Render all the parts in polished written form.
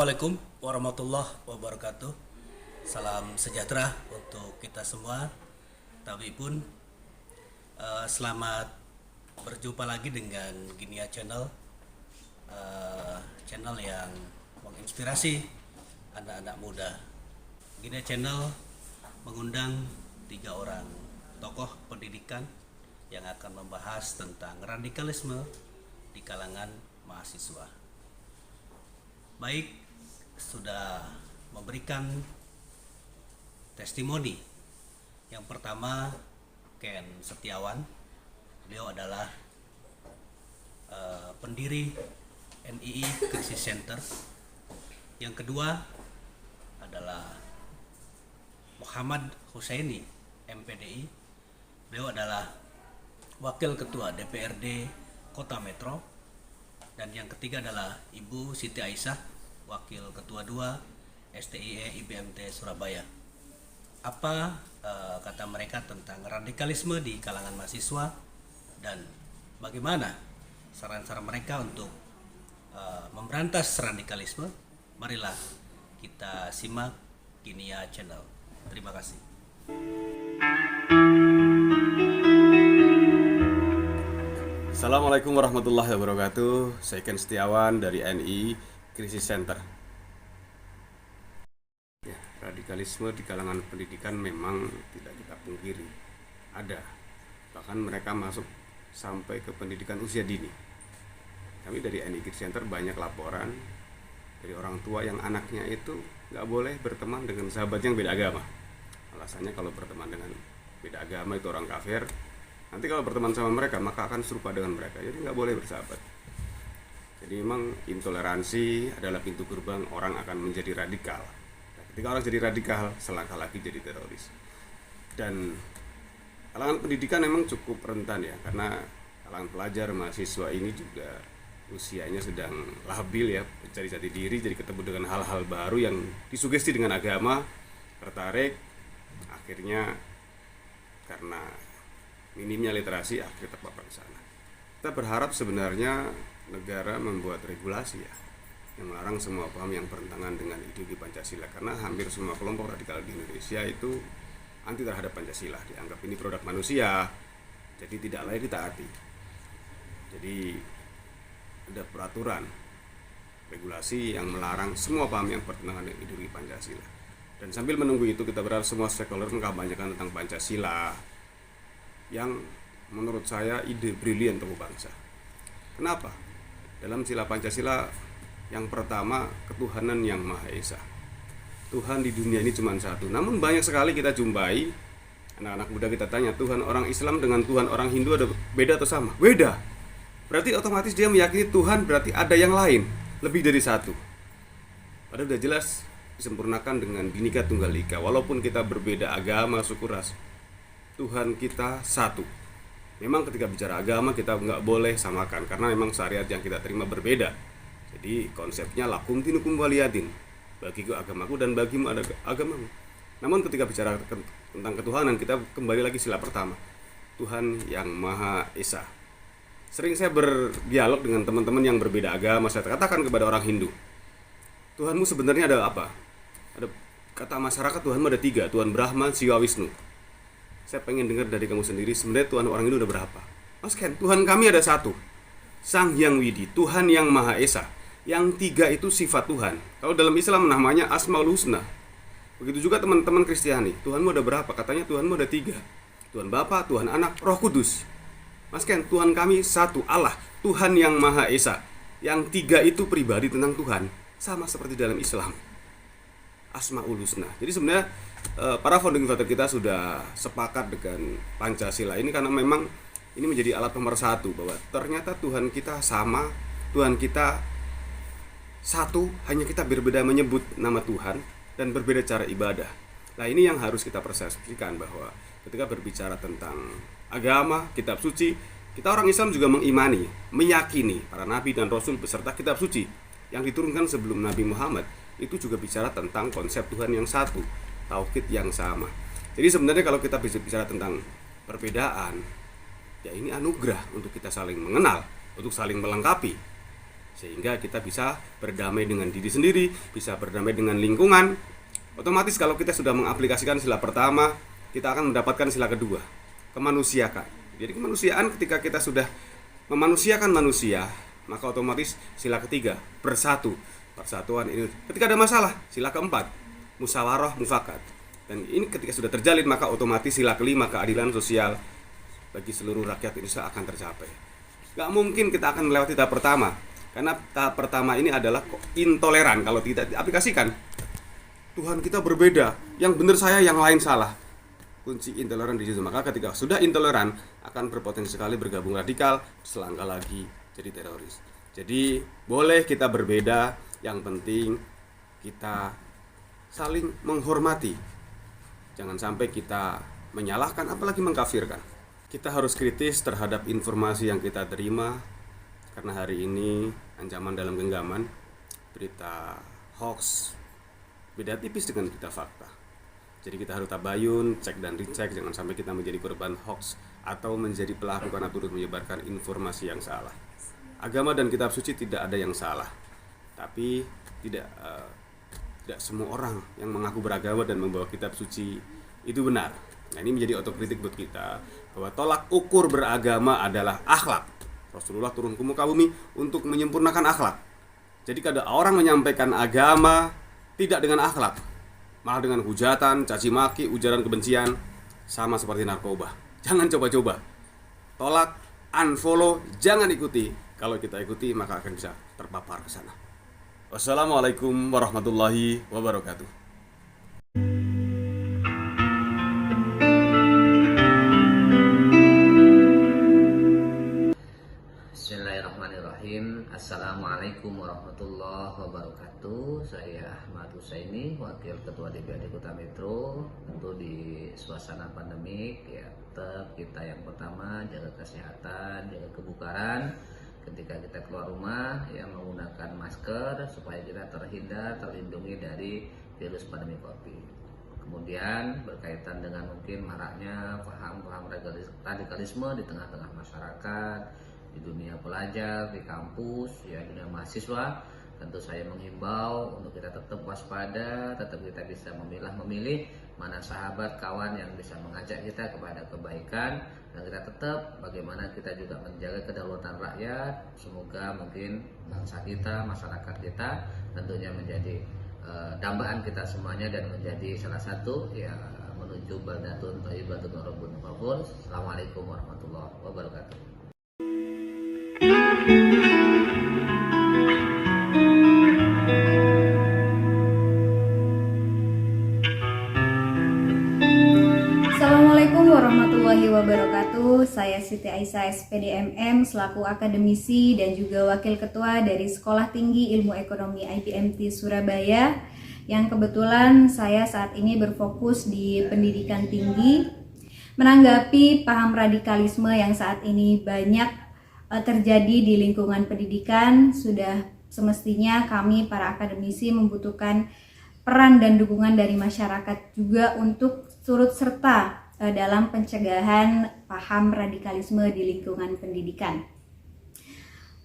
Assalamualaikum warahmatullahi wabarakatuh. Salam sejahtera untuk kita semua. Tapi pun selamat berjumpa lagi dengan Ginia Channel, channel yang menginspirasi anak-anak muda. Ginia Channel mengundang 3 orang tokoh pendidikan yang akan membahas tentang radikalisme di kalangan mahasiswa. Baik, sudah memberikan testimoni. Yang pertama, Ken Setiawan. Beliau adalah pendiri NII Crisis Center. Yang kedua adalah Muhammad Husaini, MPDI. Beliau adalah Wakil Ketua DPRD Kota Metro. Dan yang ketiga adalah Ibu Siti Aisyah, Wakil Ketua 2 STIE IBMT Surabaya. Apa kata mereka tentang radikalisme di kalangan mahasiswa dan bagaimana saran-saran mereka untuk memberantas radikalisme? Marilah kita simak Ginia Channel. Terima kasih. Assalamualaikum warahmatullahi wabarakatuh. Saya Ken Setiawan dari NII Crisis Center. Ya, radikalisme di kalangan pendidikan memang tidak kita pungkiri ada. Bahkan mereka masuk sampai ke pendidikan usia dini. Kami dari NII Crisis Center banyak laporan dari orang tua yang anaknya itu nggak boleh berteman dengan sahabat yang beda agama. Alasannya kalau berteman dengan beda agama itu orang kafir. Nanti kalau berteman sama mereka maka akan serupa dengan mereka, jadi nggak boleh bersahabat. Jadi memang intoleransi adalah pintu gerbang orang akan menjadi radikal. Nah, ketika orang jadi radikal, selangkah lagi jadi teroris. Dan kalangan pendidikan memang cukup rentan ya, karena kalangan pelajar mahasiswa ini juga usianya sedang labil ya, mencari jati diri, jadi ketemu dengan hal-hal baru yang disugesti dengan agama, tertarik, akhirnya karena minimnya literasi akhirnya terpapar di sana. Kita berharap sebenarnya negara membuat regulasi ya yang melarang semua paham yang bertentangan dengan ideologi Pancasila, karena hampir semua kelompok radikal di Indonesia itu anti terhadap Pancasila, dianggap ini produk manusia, jadi tidak layak ditaati. Jadi ada peraturan regulasi yang melarang semua paham yang bertentangan dengan ideologi Pancasila. Dan sambil menunggu itu kita berharap semua stakeholder mengkampanyekan tentang Pancasila yang menurut saya ide brilian untuk bangsa. Kenapa? Dalam sila Pancasila yang pertama, ketuhanan yang Maha Esa. Tuhan di dunia ini cuma satu. Namun banyak sekali kita jumpai anak-anak muda, kita tanya Tuhan orang Islam dengan Tuhan orang Hindu ada beda atau sama? Beda. Berarti otomatis dia meyakini Tuhan berarti ada yang lain, lebih dari satu. Padahal sudah jelas disempurnakan dengan Bhinneka Tunggal Ika. Walaupun kita berbeda agama, suku, ras, Tuhan kita satu. Memang ketika bicara agama kita nggak boleh samakan, karena memang syariat yang kita terima berbeda. Jadi konsepnya lakum dinukum waliyadin, bagiku agamaku dan bagimu ada agamamu. Namun ketika bicara tentang ketuhanan, kita kembali lagi sila pertama, Tuhan yang Maha Esa. Sering saya berdialog dengan teman-teman yang berbeda agama, saya katakan kepada orang Hindu, Tuhanmu sebenarnya ada apa? Ada kata masyarakat Tuhanmu ada 3, Tuhan Brahma, Siwa, Wisnu. Saya pengen dengar dari kamu sendiri, sebenarnya Tuhan orang itu udah berapa? Mas Ken, Tuhan kami ada 1, Sang Hyang Widi, Tuhan yang Maha Esa. Yang 3 itu sifat Tuhan. Kalau dalam Islam namanya Asmaul Husna. Begitu juga teman-teman Kristiani, Tuhanmu ada berapa? Katanya Tuhanmu ada 3, Tuhan Bapa, Tuhan Anak, Roh Kudus. Mas Ken, Tuhan kami 1, Allah, Tuhan yang Maha Esa. Yang 3 itu pribadi tentang Tuhan, sama seperti dalam Islam, Asmaul Husna. Jadi sebenarnya para founding father kita sudah sepakat dengan Pancasila ini karena memang ini menjadi alat pemersatu bahwa ternyata Tuhan kita sama, Tuhan kita satu, hanya kita berbeda menyebut nama Tuhan dan berbeda cara ibadah. Nah ini yang harus kita persepsikan, bahwa ketika berbicara tentang agama, kitab suci, kita orang Islam juga mengimani, meyakini para nabi dan rasul beserta kitab suci yang diturunkan sebelum Nabi Muhammad itu juga bicara tentang konsep Tuhan yang satu, tauhid yang sama. Jadi sebenarnya kalau kita bicara tentang perbedaan, ya ini anugerah untuk kita saling mengenal, untuk saling melengkapi. sehingga kita bisa berdamai dengan diri sendiri, bisa berdamai dengan lingkungan. Otomatis kalau kita sudah mengaplikasikan sila pertama, kita akan mendapatkan sila kedua, kemanusiaan. Jadi kemanusiaan, ketika kita sudah memanusiakan manusia, maka otomatis sila ketiga, bersatu, persatuan ini. Ketika ada masalah, sila keempat, musyawarah mufakat. Dan ini ketika sudah terjalin, maka otomatis sila kelima, keadilan sosial bagi seluruh rakyat Indonesia akan tercapai. Gak mungkin kita akan melewati tahap pertama, karena tahap pertama ini adalah intoleran. Kalau tidak diaplikasikan, Tuhan kita berbeda, yang benar saya, yang lain salah. Kunci intoleran di situ. Maka ketika sudah intoleran, akan berpotensi sekali bergabung radikal, selangkah lagi jadi teroris. Jadi boleh kita berbeda, yang penting kita saling menghormati. Jangan sampai kita menyalahkan, apalagi mengkafirkan. Kita harus kritis terhadap informasi yang kita terima, karena hari ini ancaman dalam genggaman, berita hoax beda tipis dengan berita fakta. Jadi kita harus tabayun, cek dan recheck, jangan sampai kita menjadi korban hoax atau menjadi pelaku karena turut menyebarkan informasi yang salah. Agama dan kitab suci tidak ada yang salah, tapi tidak semua orang yang mengaku beragama dan membawa kitab suci itu benar. Nah, ini menjadi otokritik buat kita, bahwa tolak ukur beragama adalah akhlak. Rasulullah turun ke muka bumi untuk menyempurnakan akhlak. Jadi kada orang menyampaikan agama tidak dengan akhlak, malah dengan hujatan, caci maki, ujaran kebencian, sama seperti narkoba. Jangan coba-coba. Tolak, unfollow, jangan ikuti. Kalau kita ikuti, maka akan bisa terpapar ke sana. Wassalamualaikum warahmatullahi wabarakatuh. Bismillahirrahmanirrahim. Assalamualaikum warahmatullahi wabarakatuh. Saya Ahmad Husaini, Wakil Ketua DPRD Kota Metro. Tentu di suasana pandemik, ya tetap kita yang pertama jaga kesehatan, jaga kebugaran. Ketika kita keluar rumah, ya menggunakan masker supaya kita terlindungi dari virus pandemi COVID. Kemudian berkaitan dengan mungkin maraknya paham-paham radikalisme di tengah-tengah masyarakat, di dunia pelajar, di kampus, ya dunia mahasiswa, tentu saya menghimbau untuk kita tetap waspada, tetap kita bisa memilih mana sahabat, kawan yang bisa mengajak kita kepada kebaikan, dan kita tetap bagaimana kita juga menjaga kedaulatan rakyat. Semoga mungkin bangsa kita, masyarakat kita tentunya menjadi dambaan kita semuanya dan menjadi salah satu ya menuju baldatun thayyibatun wa rabbun ghafur. Assalamualaikum warahmatullahi wabarakatuh. Assalamualaikum warahmatullahi wabarakatuh. Saya Siti Aisyah SPDMM selaku akademisi dan juga wakil ketua dari Sekolah Tinggi Ilmu Ekonomi IPMT Surabaya, yang kebetulan saya saat ini berfokus di pendidikan tinggi. Menanggapi paham radikalisme yang saat ini banyak terjadi di lingkungan pendidikan, sudah semestinya kami para akademisi membutuhkan peran dan dukungan dari masyarakat juga untuk turut serta dalam pencegahan paham radikalisme di lingkungan pendidikan.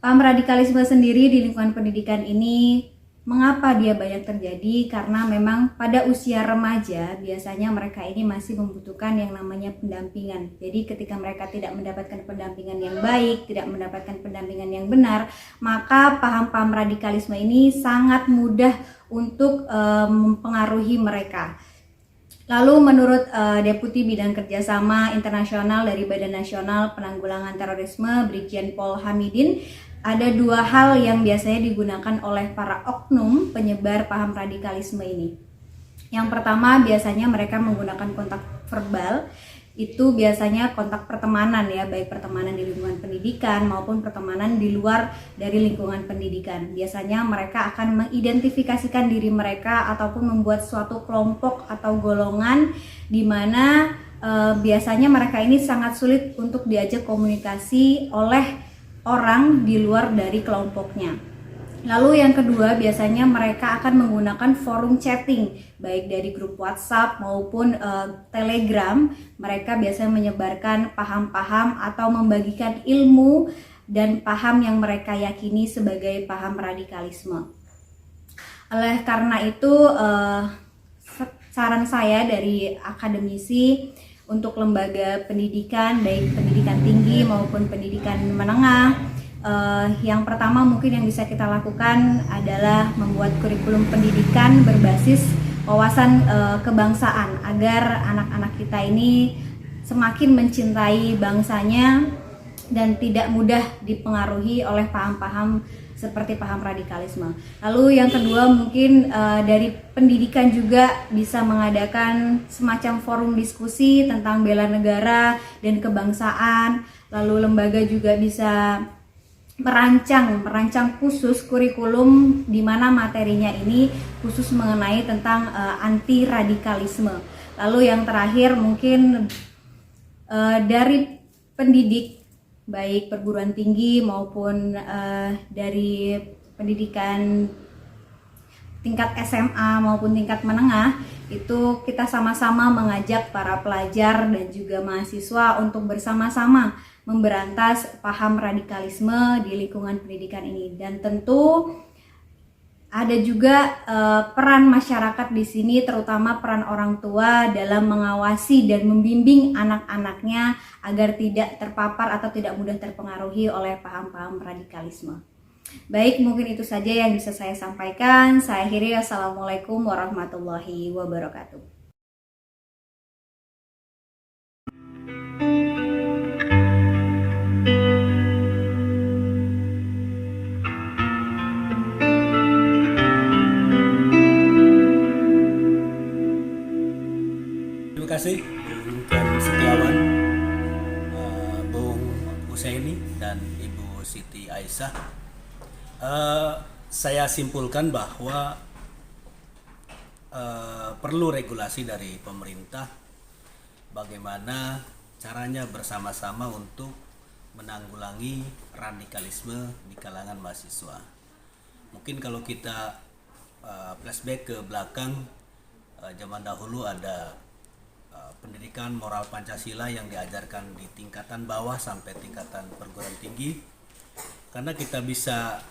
Paham radikalisme sendiri di lingkungan pendidikan ini, mengapa dia banyak terjadi? Karena memang pada usia remaja biasanya mereka ini masih membutuhkan yang namanya pendampingan. Jadi ketika mereka tidak mendapatkan pendampingan yang baik, tidak mendapatkan pendampingan yang benar, maka paham-paham radikalisme ini sangat mudah untuk mempengaruhi mereka. Lalu menurut Deputi Bidang Kerjasama Internasional dari Badan Nasional Penanggulangan Terorisme, Brigjen Pol Hamidin, ada dua hal yang biasanya digunakan oleh para oknum penyebar paham radikalisme ini. Yang pertama, biasanya mereka menggunakan kontak verbal. Itu biasanya kontak pertemanan ya, baik pertemanan di lingkungan pendidikan maupun pertemanan di luar dari lingkungan pendidikan. Biasanya mereka akan mengidentifikasikan diri mereka ataupun membuat suatu kelompok atau golongan di mana biasanya mereka ini sangat sulit untuk diajak komunikasi oleh orang di luar dari kelompoknya. Lalu yang kedua, biasanya mereka akan menggunakan forum chatting, baik dari grup WhatsApp maupun Telegram. Mereka biasanya menyebarkan paham-paham atau membagikan ilmu dan paham yang mereka yakini sebagai paham radikalisme. Oleh karena itu, saran saya dari akademisi untuk lembaga pendidikan, baik pendidikan tinggi maupun pendidikan menengah, yang pertama mungkin yang bisa kita lakukan adalah membuat kurikulum pendidikan berbasis wawasan kebangsaan agar anak-anak kita ini semakin mencintai bangsanya dan tidak mudah dipengaruhi oleh paham-paham seperti paham radikalisme. Lalu yang kedua mungkin dari pendidikan juga bisa mengadakan semacam forum diskusi tentang bela negara dan kebangsaan. Lalu lembaga juga bisa merancang khusus kurikulum di mana materinya ini khusus mengenai tentang anti radikalisme. Lalu yang terakhir mungkin dari pendidik baik perguruan tinggi maupun dari pendidikan tingkat SMA maupun tingkat menengah, itu kita sama-sama mengajak para pelajar dan juga mahasiswa untuk bersama-sama memberantas paham radikalisme di lingkungan pendidikan ini. Dan tentu ada juga peran masyarakat di sini, terutama peran orang tua dalam mengawasi dan membimbing anak-anaknya agar tidak terpapar atau tidak mudah terpengaruhi oleh paham-paham radikalisme. Baik, mungkin itu saja yang bisa saya sampaikan. Saya akhiri, assalamualaikum warahmatullahi wabarakatuh. Terima kasih Bung Ken Setiawan, Bung Husaini dan Ibu Siti Aisyah. Saya simpulkan bahwa perlu regulasi dari pemerintah bagaimana caranya bersama-sama untuk menanggulangi radikalisme di kalangan mahasiswa. Mungkin kalau kita flashback ke belakang, zaman dahulu ada pendidikan moral Pancasila yang diajarkan di tingkatan bawah sampai tingkatan perguruan tinggi, karena kita bisa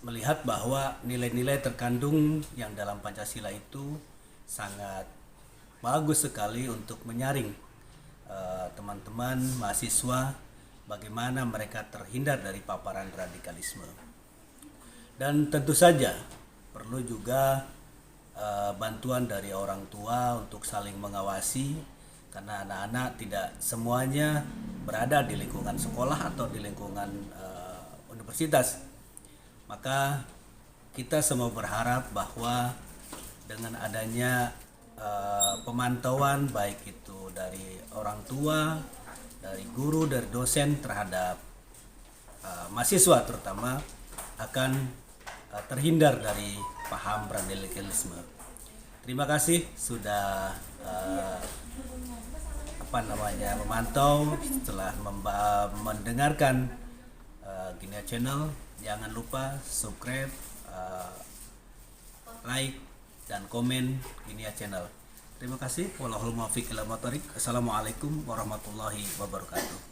melihat bahwa nilai-nilai terkandung yang dalam Pancasila itu sangat bagus sekali untuk menyaring teman-teman mahasiswa bagaimana mereka terhindar dari paparan radikalisme. Dan tentu saja perlu juga bantuan dari orang tua untuk saling mengawasi, karena anak-anak tidak semuanya berada di lingkungan sekolah atau di lingkungan universitas. Maka kita semua berharap bahwa dengan adanya pemantauan baik itu dari orang tua, dari guru, dari dosen terhadap mahasiswa terutama akan terhindar dari paham radikalisme. Terima kasih sudah memantau, setelah mendengarkan Ginia Channel. Jangan lupa subscribe, like dan komen Ginia Channel. Terima kasih. Wallahul muwaffiq ila thoriq. Assalamualaikum warahmatullahi wabarakatuh.